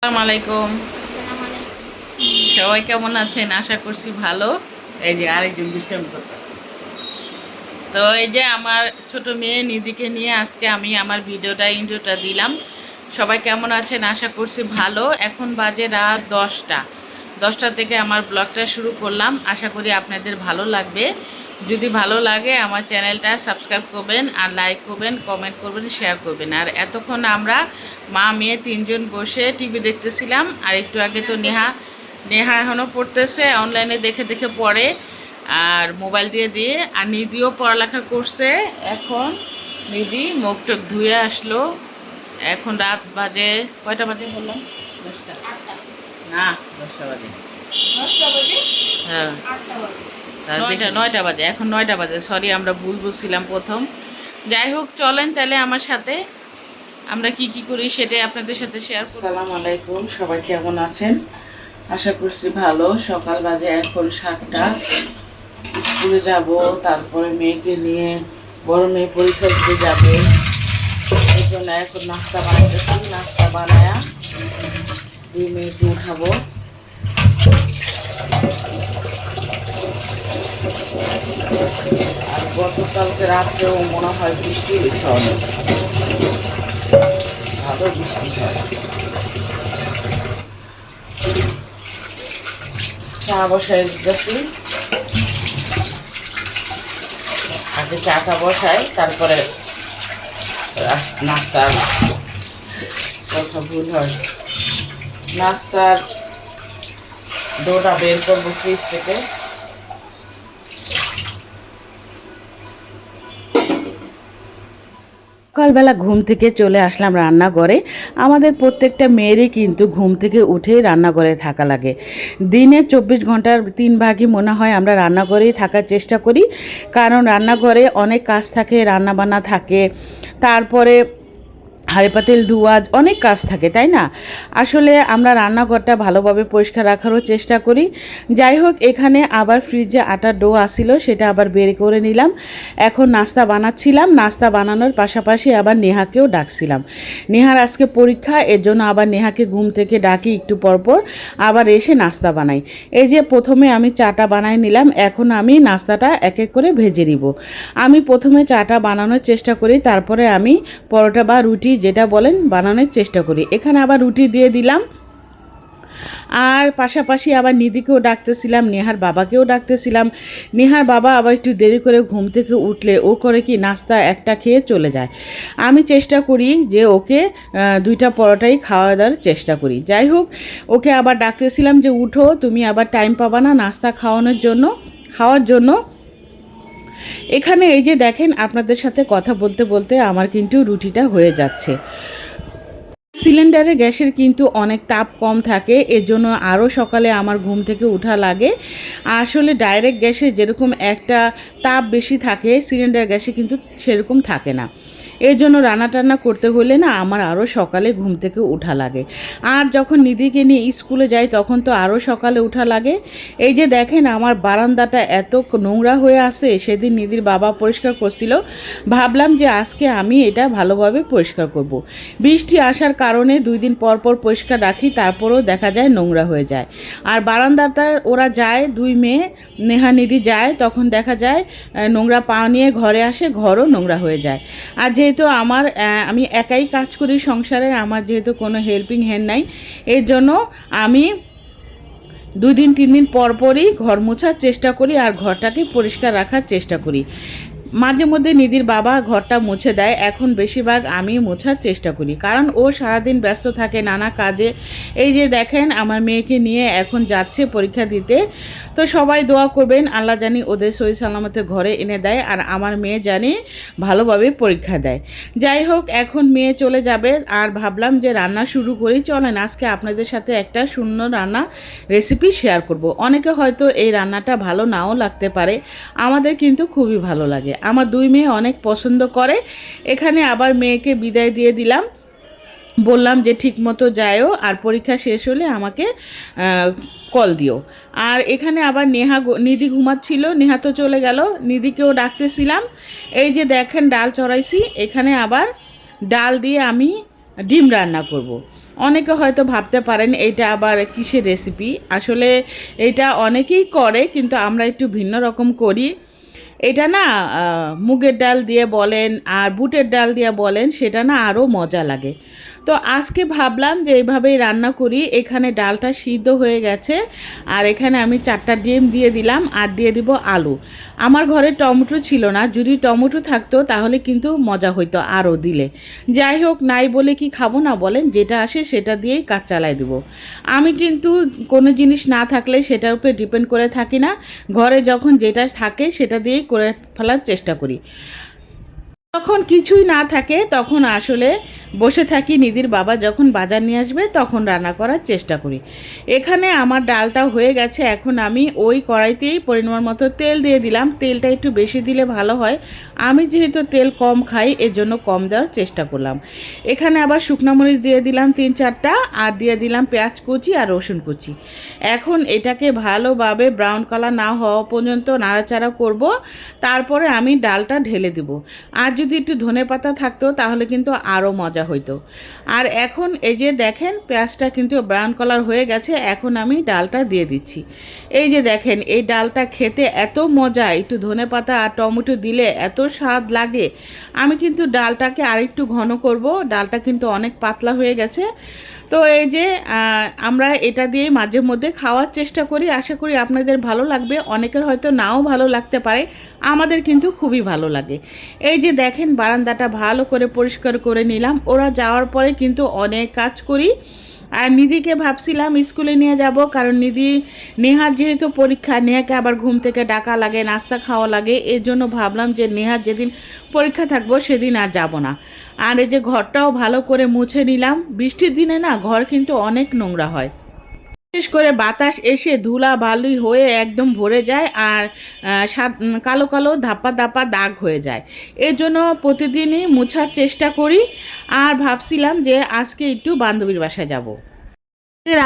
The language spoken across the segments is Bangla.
আসসালামু আলাইকুম। সবাই কেমন আছেন? আশা করছি ভালো। এই যে আরেকজন দুষ্টামি করতেছে। তো এই যে আমার ছোট মেয়ে নিধিকে নিয়ে আজকে আমি আমার ইন্ট্রোটা দিলাম। সবাই কেমন আছেন? আশা করছি ভালো। এখন বাজে রাত 10টা থেকে আমার ব্লগটা শুরু করলাম। আশা করি আপনাদের ভালো লাগবে। যদি ভালো লাগে আমার চ্যানেলটা সাবস্ক্রাইব করবেন, আর লাইক করবেন, কমেন্ট করবেন, শেয়ার করবেন। আর এতক্ষণ আমরা মা মেয়ে তিনজন বসে টিভি দেখতেছিলাম। আর একটু আগে তো নেহা নেহা এখনও পড়তেছে, অনলাইনে দেখে দেখে পড়ে আর মোবাইল দিয়ে দিয়ে। আর নিধিও পড়ালেখা করছে। এখন নিধি মুখ টুক ধুয়ে আসলো। এখন রাত বাজে কয়টা বাজে বললাম? 10টা না, 10টা বাজে। 10টা বাজে? হ্যাঁ, 8টা বাজে। এটা 9টা বাজে। এখন 9টা বাজে, সরি আমরা ভুল বুঝছিলাম প্রথম। যাই হোক, চলেন তাহলে আমার সাথে আমরা কি কি করি সেটাই আপনাদের সাথে শেয়ার করব। আসসালামু আলাইকুম, সবাই কেমন আছেন? আশা করছি ভালো। সকাল বাজে এখন 7টা। স্কুলে যাব, তারপরে মেয়েকে নিয়ে বড় মেয়ে পরীক্ষা দিতে যাবে। এই জন্য এখন নাস্তা বানাইতেছি। নাস্তা বানায়া দুই মেয়েকে উঠাবো। আর গতকালকে রাত্রেও মনে হয় বৃষ্টি হয়েছে, অনেক ভালো বৃষ্টি হয়। চা বসাই দিতেছি। আগে চাটা বসাই, তারপরে নাস্তার কথা ভুল হয়। নাস্তার ডোটা বের করবো ফ্রিজ থেকে। সকালবেলা ঘুম থেকে চলে আসলাম রান্নাঘরে। আমাদের প্রত্যেকটা মেয়েরই কিন্তু ঘুম থেকে উঠেই রান্নাঘরে থাকা লাগে। দিনে 24 ঘন্টার 3 ভাগই মনে হয় আমরা রান্নাঘরেই থাকার চেষ্টা করি, কারণ রান্নাঘরে অনেক কাজ থাকে, রান্নাবান্না থাকে, তারপরে হাঁড়ি পাতিল ধোয়া, অনেক কাজ থাকে, তাই না? আসলে আমরা রান্নাঘরটা ভালোভাবে পরিষ্কার রাখারও চেষ্টা করি। যাই হোক, এখানে আবার ফ্রিজে আটার ডো আসিল, সেটা আবার বের করে নিলাম। এখন নাস্তা বানাচ্ছিলাম। নাস্তা বানানোর পাশাপাশি আবার নেহাকেও ডাকছিলাম। নেহার আজকে পরীক্ষা, এর জন্য আবার নেহাকে ঘুম থেকে ডাকি একটু পরপর, আবার এসে নাস্তা বানাই। এই যে প্রথমে আমি চাটা বানাই নিলাম, এখন আমি নাস্তাটা এক এক করে ভেজে নিব। আমি প্রথমে চাটা বানানোর চেষ্টা করি, তারপরে আমি পরোটা বা রুটি যেটা বলেন বানানোর চেষ্টা করি। এখানে আবার রুটি দিয়ে দিলাম। আর পাশাপাশি আবার নিধিকেও ডাকতেছিলাম, নেহার বাবাকেও ডাকতেছিলাম। নেহার বাবা আবার একটু দেরি করে ঘুম থেকে উঠলে ও করে কি নাস্তা একটা খেয়ে চলে যায়। আমি চেষ্টা করি যে ওকে 2টা পরোটাই খাওয়া দেওয়ার চেষ্টা করি। যাই হোক, ওকে আবার ডাকতেছিলাম যে উঠো, তুমি আবার টাইম পাবা না নাস্তা খাওয়ার জন্য। এখানে এই যে দেখেন, আপনাদের সাথে কথা বলতে বলতে আমার কিন্তু রুটিটা হয়ে যাচ্ছে। সিলিন্ডারে গ্যাসের কিন্তু অনেক তাপ কম থাকে, এর জন্য আরও সকালে আমার ঘুম থেকে ওঠা লাগে। আসলে ডাইরেক্ট গ্যাসে যেরকম একটা তাপ বেশি থাকে, সিলিন্ডার গ্যাসে কিন্তু সেরকম থাকে না। এর জন্য রান্না টান্না করতে হলে না আমার আরও সকালে ঘুম থেকে ওঠা লাগে। আর যখন নিধিকে নিয়ে স্কুলে যাই তখন তো আরও সকালে ওঠা লাগে। এই যে দেখেন, আমার বারান্দাটা এত নোংরা হয়ে আছে। সেদিন নিধির বাবা পরিষ্কার করছিল, ভাবলাম যে আজকে আমি এটা ভালোভাবে পরিষ্কার করব। বৃষ্টি আসার কারণে 2 দিন পর পর পরিষ্কার রাখি, তারপরেও দেখা যায় নোংরা হয়ে যায়। আর বারান্দাটা ওরা যায়, 2 মেয়ে নেহা নিধি যায়, তখন দেখা যায় নোংরা পা নিয়ে ঘরে আসে, ঘরও নোংরা হয়ে যায়। আর যেহেতু আমি একাই কাজ করি সংসারের, আমার যেহেতু কোনো হেল্পিং হ্যান্ড নাই, এর জন্য আমি 2 দিন 3 দিন পর পরই ঘর মোছার চেষ্টা করি আর ঘরটাকে পরিষ্কার রাখার চেষ্টা করি। মাঝে মধ্যে নিধির বাবা ঘরটা মুছে দেয়, এখন বেশিরভাগ আমি মোছার চেষ্টা করি, কারণ ও সারাদিন ব্যস্ত থাকে নানা কাজে। এই যে দেখেন, আমার মেয়েকে নিয়ে এখন যাচ্ছে পরীক্ষা দিতে। তো সবাই দোয়া করবেন, আল্লাহ জানি ওদের সহি সালামতে ঘরে এনে দেয়, আর আমার মেয়ে জানি ভালোভাবে পরীক্ষা দেয়। যাই হোক, এখন মেয়ে চলে যাবে, আর ভাবলাম যে রান্না শুরু করি। চলেন আজকে আপনাদের সাথে একটা সুন্দর রান্না রেসিপি শেয়ার করব। অনেকে হয়তো এই রান্নাটা ভালো নাও লাগতে পারে, আমাদের কিন্তু খুবই ভালো লাগে। আমার 2 মেয়ে অনেক পছন্দ করে। এখানে আবার মেয়েকে বিদায় দিয়ে দিলাম, বললাম যে ঠিক মতো যায়ও, আর পরীক্ষা শেষ হলে আমাকে কল দিও। আর এখানে আবার নিধি ঘুমাচ্ছিল, নেহা তো চলে গেল, নিধিকেও ডাকতেছিলাম। এই যে দেখেন ডাল চড়াইছি, এখানে আবার ডাল দিয়ে আমি ডিম রান্না করব। অনেকে হয়তো ভাবতে পারেন এইটা আবার কিসের রেসিপি। আসলে এটা অনেকেই করে, কিন্তু আমরা একটু ভিন্ন রকম করি। এটা না মুগের ডাল দিয়ে বলেন আর বুটের ডাল দিয়ে বলেন, সেটা না আরও মজা লাগে। তো আজকে ভাবলাম যে এইভাবেই রান্না করি। এখানে ডালটা সিদ্ধ হয়ে গেছে, আর এখানে আমি 4টা ডিম দিয়ে দিলাম, আর দিয়ে দিব আলু। আমার ঘরে টমেটো ছিল না, যদি টমেটো থাকতো তাহলে কিন্তু মজা হইতো আরও দিলে। যাই হোক, নাই বলে কি খাবো না বলেন, যেটা আসে সেটা দিয়েই কাজ চালাই দেবো। আমি কিন্তু কোনো জিনিস না থাকলে সেটার উপরে ডিপেন্ড করে থাকি না। ঘরে যখন যেটা থাকে সেটা দিয়েই করে ফেলার চেষ্টা করি। যখন কিছুই না থাকে তখন আসলে বসে থাকি, নিধির বাবা যখন বাজার নিয়ে আসবে তখন রান্না করার চেষ্টা করি। এখানে আমার ডালটা হয়ে গেছে, এখন আমি ওই কড়াইতেই পরিমাণ মতো তেল দিয়ে দিলাম। তেলটা একটু বেশি দিলে ভালো হয়, আমি যেহেতু তেল কম খাই এর জন্য কম দেওয়ার চেষ্টা করলাম। এখানে আবার শুকনো মরিচ দিয়ে দিলাম 3-4টা, আর দিয়ে দিলাম পেঁয়াজ কুচি আর রসুন কুচি। এখন এটাকে ভালোভাবে ব্রাউন কালার না হওয়া পর্যন্ত নাড়াচাড়া করব, তারপরে আমি ডালটা ঢেলে দিব। আর যদি একটু ধনেপাতা থাকতো তাহলে কিন্তু আরও মজা হইতো। আর এখন এই যে দেখেন পেঁয়াজটা কিন্তু ব্রাউন কালার হয়ে গেছে, এখন আমি ডালটা দিয়ে দিচ্ছি। এই যে দেখেন, এই ডালটা খেতে এত মজা, একটু ধনেপাতা আর টমেটো দিলে এত স্বাদ লাগে। আমি কিন্তু ডালটাকে আরেকটু ঘন করব, ডালটা কিন্তু অনেক পাতলা হয়ে গেছে। তো এই যে আমরা এটা দিয়ে মাঝে মধ্যে খাওয়ার চেষ্টা করি, আশা করি আপনাদের ভালো লাগবে। অনেকের হয়তো নাও ভালো লাগতে পারে, আমাদের কিন্তু খুবই ভালো লাগে। এই যে দেখেন বারান্দাটা ভালো করে পরিষ্কার করে নিলাম, ওরা যাওয়ার পরে কিন্তু অনেক কাজ করি। আর নিধিকে ভাবছিলাম স্কুলে নিয়ে যাব, কারণ নেহার যেহেতু পরীক্ষা, নেহাকে আবার ঘুম থেকে ডাকা লাগে, নাস্তা খাওয়া লাগে, এর জন্য ভাবলাম যে নেহার যেদিন পরীক্ষা থাকবো সেদিন আর যাব না। আর এই যে ঘরটাও ভালো করে মুছে নিলাম, বৃষ্টির দিনে না ঘর কিন্তু অনেক নোংরা হয়, বিশেষ করে বাতাস এসে ধুলা বালু হয়ে একদম ভরে যায়, আর কালো কালো ধাপা ধাপা দাগ হয়ে যায়। এর জন্য প্রতিদিনই মোছার চেষ্টা করি। আর ভাবছিলাম যে আজকে একটু বান্ধবীর বাসায় যাব।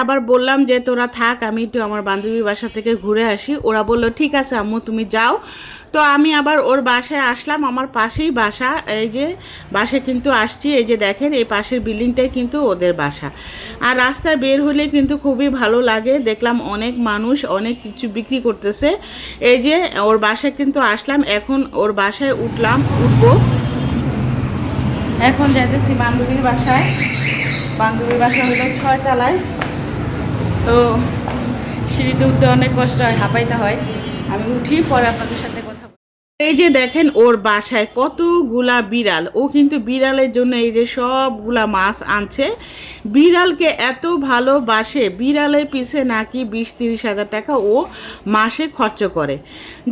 আবার বললাম যে তোরা থাক, আমি একটু আমার বান্ধবীর বাসা থেকে ঘুরে আসি। ওরা বললো ঠিক আছে আম্মু তুমি যাও। তো আমি আবার ওর বাসায় আসলাম, আমার পাশেই বাসা। এই যে বাসায় কিন্তু আসছি, এই যে দেখেন এই পাশের বিল্ডিংটাই কিন্তু ওদের বাসা। আর রাস্তায় বের হলে কিন্তু খুবই ভালো লাগে, দেখলাম অনেক মানুষ অনেক কিছু বিক্রি করতেছে। এই যে ওর বাসায় কিন্তু আসলাম, এখন ওর বাসায় উঠবো। এখন যাইতেছি বান্ধবীর বাসায়। বান্ধবীর বাসা হলো 6 তলায়। তো সিঁড়িতে উঠতে অনেক কষ্ট হয়, হাঁপাইতে হয়। আমি উঠি, পরে আপনাদের সাথে কথা বলি। এই যে দেখেন ওর বাসায় কতগুলা বিড়াল, ও কিন্তু বিড়ালের জন্য এই যে সবগুলা মাছ আনছে। বিড়ালকে এত ভালোবাসে, বিড়ালের পিছে নাকি 20-30 হাজার টাকা ও মাসে খরচ করে।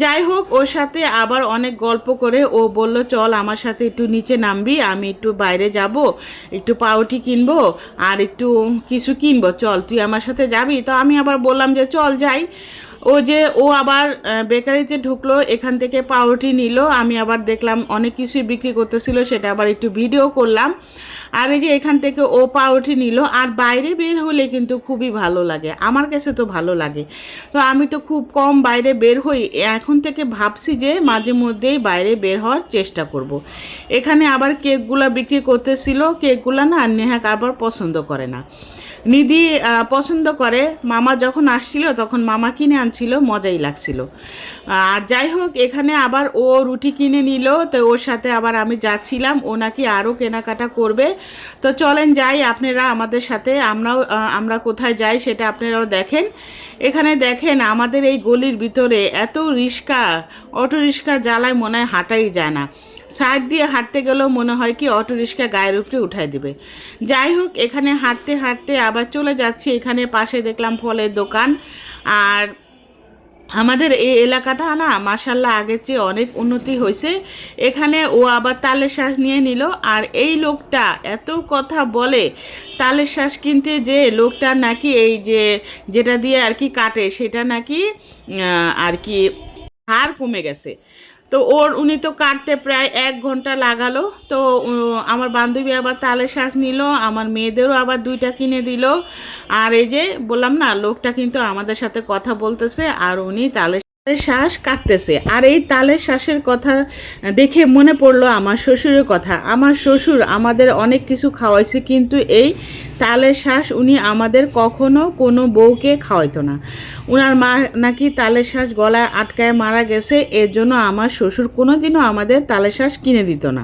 যাই হোক, ওর সাথে আবার অনেক গল্প করে ও বলল চল আমার সাথে একটু নিচে নামবি, আমি একটু বাইরে যাব, একটু পাউরুটি কিনবো আর একটু কিছু কিনবো, চল তুই আমার সাথে যাবি। তো আমি আবার বললাম যে চল যাই। ও আবার বেকারিতে ঢুকলো, এখান থেকে পাউরুটি নিল। আমি আবার দেখলাম অনেক কিছুই বিক্রি করতেছিল, সেটা আবার একটু ভিডিও করলাম। আর এই যে এখান থেকে ও পাউরুটি নিল। আর বাইরে বের হলে কিন্তু খুবই ভালো লাগে, আমার কাছে তো ভালো লাগে। তো আমি তো খুব কম বাইরে বের হই, এখন থেকে ভাবছি যে মাঝে মধ্যেই বাইরে বের হওয়ার চেষ্টা করব। এখানে আবার কেকগুলো বিক্রি করতেছিল, কেকগুলো না নেহাক আবার পছন্দ করে না, নিধি পছন্দ করে। মামা যখন আসছিল তখন মামা কিনে আনছিল, মজাই লাগছিল। আর যাই হোক, এখানে আবার ও রুটি কিনে নিল, তো ওর সাথে আবার আমি যাচ্ছিলাম, ও নাকি আরও কেনাকাটা করবে। তো চলেন যাই আপনারা আমাদের সাথে, আমরা কোথায় যাই সেটা আপনারাও দেখেন। এখানে দেখেন আমাদের এই গলির ভিতরে এত রিক্সা, অটো রিক্সা জ্বালায় মনে হয় হাঁটাই যায় না। সাইড দিয়ে হাঁটতে গেলেও মনে হয় কি অটো রিক্সা গায়ের উপরে উঠাই দিবে। যাই হোক, এখানে হাঁটতে হাঁটতে আবার চলে যাচ্ছি। এখানে পাশে দেখলাম ফলের দোকান। আর আমাদের এই এলাকাটা না মাশাল্লাহ আগের চেয়ে অনেক উন্নতি হয়েছে। এখানে ও আবার তালের শ্বাস নিয়ে নিল। আর এই লোকটা এত কথা বলে, তালের শ্বাস কিনতে যে লোকটার নাকি এই যেটা দিয়ে আর কি কাটে সেটা নাকি আর কি হাড় কমে গেছে। তো উনি তো কাটতে প্রায় 1 ঘন্টা লাগালো। তো আমার বান্ধবী আবার তালের শ্বাস নিল, আমার মেয়েদেরও আবার 2টা কিনে দিল। আর এই যে বললাম না, লোকটা কিন্তু আমাদের সাথে কথা বলতেছে, আর উনি তালের শ্বাস কাটতেছে। আর এই তালের শ্বাসের কথা দেখে মনে পড়লো আমার শ্বশুরের কথা। আমার শ্বশুর আমাদের অনেক কিছু খাওয়াইছে, কিন্তু এই তালের শ্বাস উনি আমাদের কখনো কোনো বউকে খাওয়াইতো না। ওনার মা নাকি তালের শ্বাস গলায় আটকায় মারা গেছে, এর জন্য আমার শ্বশুর কোনো দিনও আমাদের তালের শ্বাস কিনে দিত না।